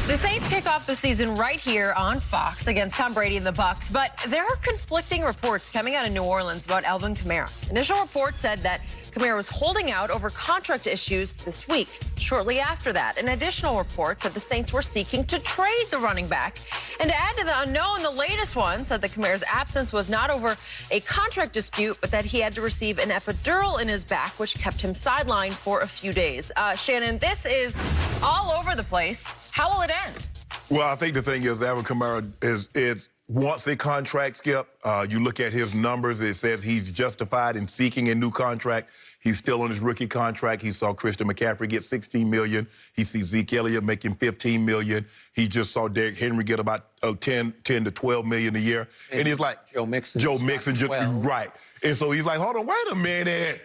The Saints kick off the season right here on Fox against Tom Brady and the Bucs, but there are conflicting reports coming out of New Orleans about Alvin Kamara. Initial reports said that Kamara was holding out over contract issues this week. Shortly after that, an additional report said the Saints were seeking to trade the running back. And to add to the unknown, the latest one said that Kamara's absence was not over a contract dispute, but that he had to receive an epidural in his back, which kept him sidelined for a few days. Shannon, this is all over the place. How will it end? Well, I think the thing is, Alvin Kamara is wants a contract, Skip. You look at his numbers, it says he's justified in seeking a new contract. He's still on his rookie contract. He saw Christian McCaffrey get $16 million. He sees Zeke Elliott making $15 million. He just saw Derrick Henry get about 10 to $12 million a year. And he's like, Joe Mixon just, right. And so he's like, hold on, wait a minute.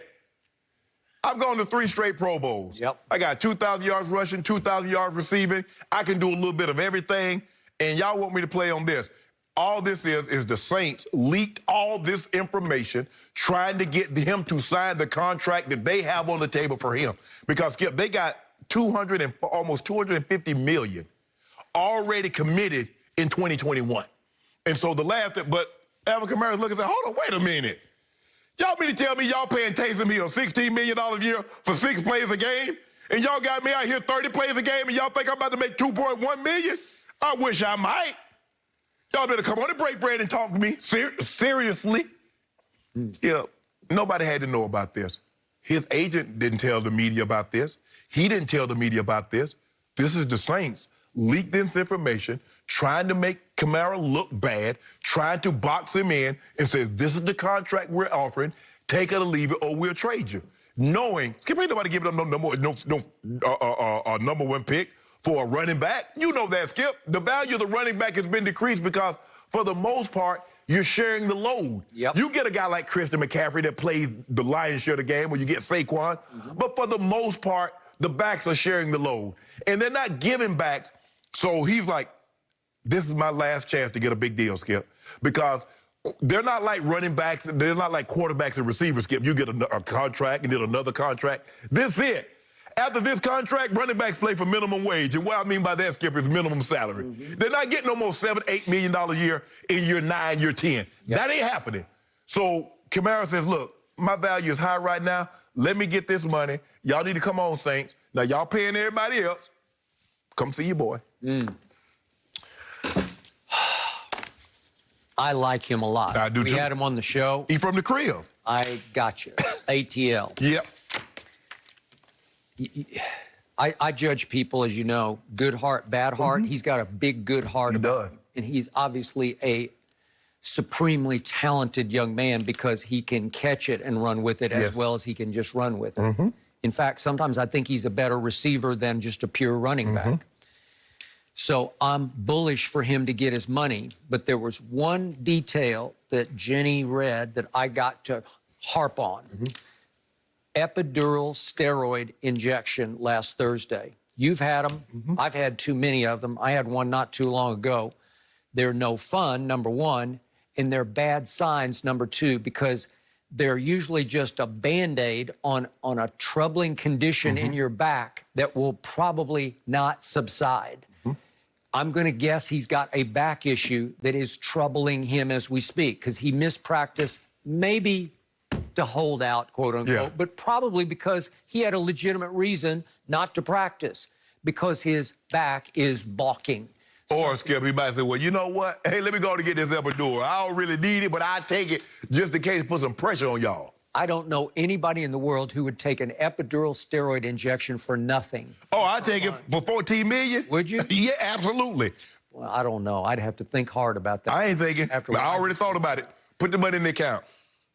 I've gone to 3 straight Pro Bowls. Yep. I got 2,000 yards rushing, 2,000 yards receiving. I can do a little bit of everything, and y'all want me to play on this. All this is the Saints leaked all this information trying to get him to sign the contract that they have on the table for him. Because, Skip, they got almost $250 million already committed in 2021. And so but Alvin Kamara is looking and say, hold on, wait a minute. Y'all mean to tell me y'all paying Taysom Hill $16 million a year for 6 plays a game? And y'all got me out here 30 plays a game and y'all think I'm about to make $2.1 million? I wish I might. Y'all better come on and break bread and talk to me seriously. Yeah, nobody had to know about this. His agent didn't tell the media about this. He didn't tell the media about this. This is the Saints leaked this information, trying to make Kamara look bad, trying to box him in and say, this is the contract we're offering, take it or leave it, or we'll trade you. Knowing, Skip, ain't nobody giving them no number 1 pick for a running back. You know that, Skip. The value of the running back has been decreased because, for the most part, you're sharing the load. Yep. You get a guy like Christian McCaffrey that plays the lion's share of the game, or you get Saquon. But for the most part, the backs are sharing the load. And they're not giving backs. So he's like, this is my last chance to get a big deal, Skip. Because they're not like running backs. They're not like quarterbacks and receivers, Skip. You get a contract and then another contract. This is it. After this contract, running backs play for minimum wage. And what I mean by that, Skip, is minimum salary. They're not getting no more $7, $8 million a year in year 9, year 10. Yep. That ain't happening. So Kamara says, look, my value is high right now. Let me get this money. Y'all need to come on, Saints. Now, y'all paying everybody else. Come see your boy. I like him a lot. I do, too. We had him on the show. He from the crib. I got you. ATL. Yep. I judge people, as you know, good heart, bad heart. He's got a big good heart. He does. And he's obviously a supremely talented young man because he can catch it and run with it as well as he can just run with it. In fact, sometimes I think he's a better receiver than just a pure running back. So I'm bullish for him to get his money. But there was one detail that Jenny read that I got to harp on. Epidural steroid injection last Thursday. You've had them. I've had too many of them. I had one not too long ago. They're no fun, number 1, and they're bad signs, number 2, because they're usually just a Band-Aid on a troubling condition in your back that will probably not subside. I'm going to guess he's got a back issue that is troubling him as we speak, because he missed practice maybe to hold out, quote unquote, but probably because he had a legitimate reason not to practice, because his back is balking. Or, Skip, he might say, well, you know what? Hey, let me go to get this epidural. I don't really need it, but I take it just in case to put some pressure on y'all. I don't know anybody in the world who would take an epidural steroid injection for nothing. Oh, I'd take it for $14 million. Would you? Yeah, absolutely. Well, I don't know. I'd have to think hard about that. I ain't thinking. I already thought about it. Put the money in the account.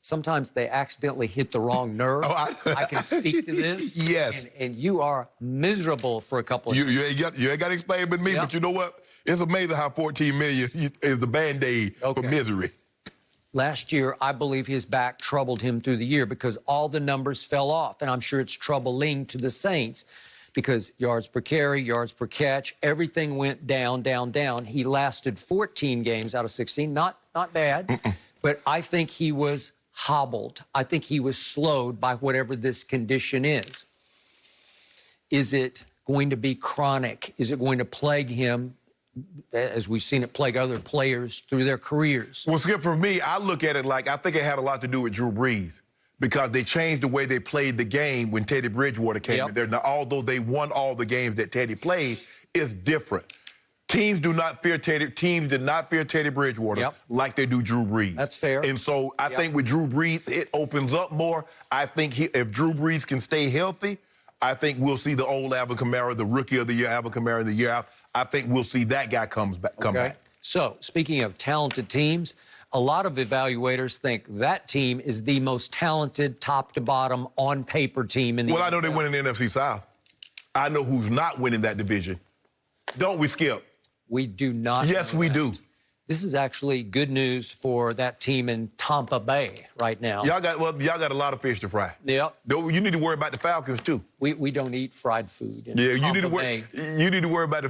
Sometimes they accidentally hit the wrong nerve. Oh, I can speak to this. Yes. And you are miserable for a couple of years. You ain't got to explain it with me, but you know what? It's amazing how $14 million is the Band-Aid for misery. Last year, I believe his back troubled him through the year because all the numbers fell off. And I'm sure it's troubling to the Saints because yards per carry, yards per catch, everything went down, down, down. He lasted 14 games out of 16. Not bad. But I think he was hobbled. I think he was slowed by whatever this condition is. Is it going to be chronic? Is it going to plague him, as we've seen it plague other players through their careers? Well, Skip, for me, I look at it like I think it had a lot to do with Drew Brees because they changed the way they played the game when Teddy Bridgewater came in there. Now, although they won all the games that Teddy played, it's different. Teams do not fear Teddy. Teams did not fear Teddy Bridgewater like they do Drew Brees. That's fair. And so I think with Drew Brees, it opens up more. I think if Drew Brees can stay healthy, I think we'll see the old Alvin Kamara, the rookie of the year, Alvin Kamara in the year out. I think we'll see that guy come back. So, speaking of talented teams, a lot of evaluators think that team is the most talented, top to bottom, on paper team in the NFL. Well, I know they win in the NFC South. I know who's not winning that division. Don't we, Skip? We do not. Yes, we do. This is actually good news for that team in Tampa Bay right now. Y'all got a lot of fish to fry. Yep. You need to worry about the Falcons too. We don't eat fried food. You need to worry. You need to worry about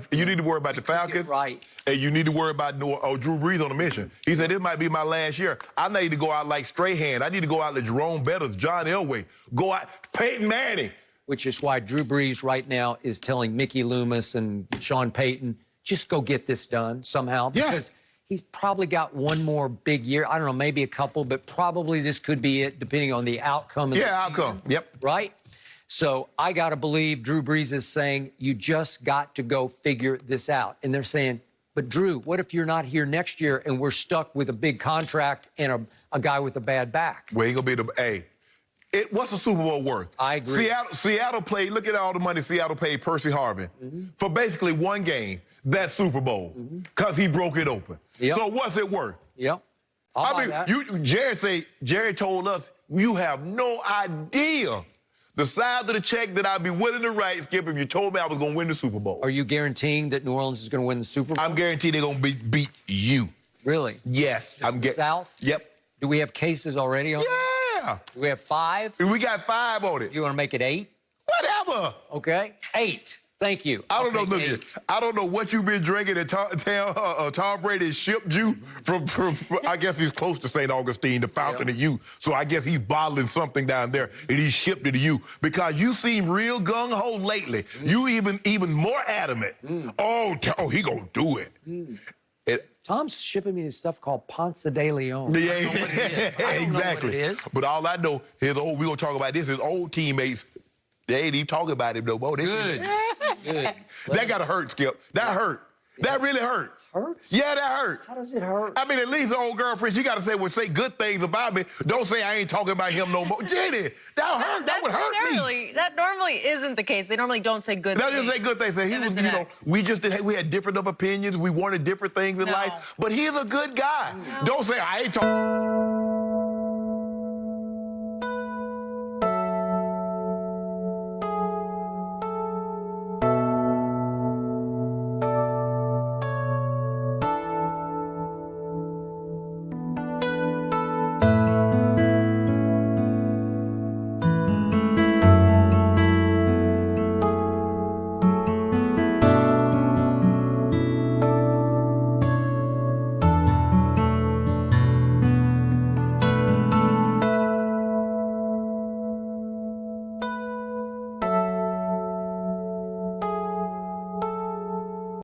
the Falcons. Right. And you need to worry about Drew Brees on a mission. He said this might be my last year. I need to go out like Strahan. I need to go out like Jerome Bettis, John Elway. Go out Peyton Manning. Which is why Drew Brees right now is telling Mickey Loomis and Sean Payton, just go get this done somehow. Because he's probably got one more big year. I don't know, maybe a couple, but probably this could be it, depending on the outcome of the season. Outcome. Yep. Right? So I got to believe Drew Brees is saying, you just got to go figure this out. And they're saying, but Drew, what if you're not here next year and we're stuck with a big contract and a guy with a bad back? Well, he going to be the what's the Super Bowl worth? I agree. Seattle played, look at all the money Seattle paid Percy Harvin for basically one game, that Super Bowl, because he broke it open. So what's it worth? Yep. Jerry told us, you have no idea the size of the check that I'd be willing to write, Skip, if you told me I was going to win the Super Bowl. Are you guaranteeing that New Orleans is going to win the Super Bowl? I'm guaranteed they're going to beat you. Really? Yes. South? Yep. Do we have cases already on Yeah. Do we have 5? We got 5 on it. You want to make it 8? Whatever. Okay. 8. Thank you. I don't know. Look, I don't know what you've been drinking and Tom Brady shipped you from, I guess he's close to St. Augustine, the fountain of youth. So I guess he's bottling something down there and he shipped it to you because you seem real gung-ho lately. You even more adamant. Oh, he gonna do it. Tom's shipping me this stuff called Ponce de Leon. Yeah, I don't know what it is. I don't exactly. know what it is. But all I know, we're gonna talk about this, his old teammates, they ain't even talking about him no more. Good. Good. That gotta hurt, Skip. That hurt. That really hurt. Hurts? Yeah, that hurt. How does it hurt? I mean, at least the old girlfriend, you gotta say good things about me. Don't say I ain't talking about him no more. Jenny, that hurt. That would hurt me. That normally isn't the case. They normally don't say good things. They just say good things. Say he was, we had different opinions. We wanted different things in life. But he's a good guy. No. Don't say I ain't talking.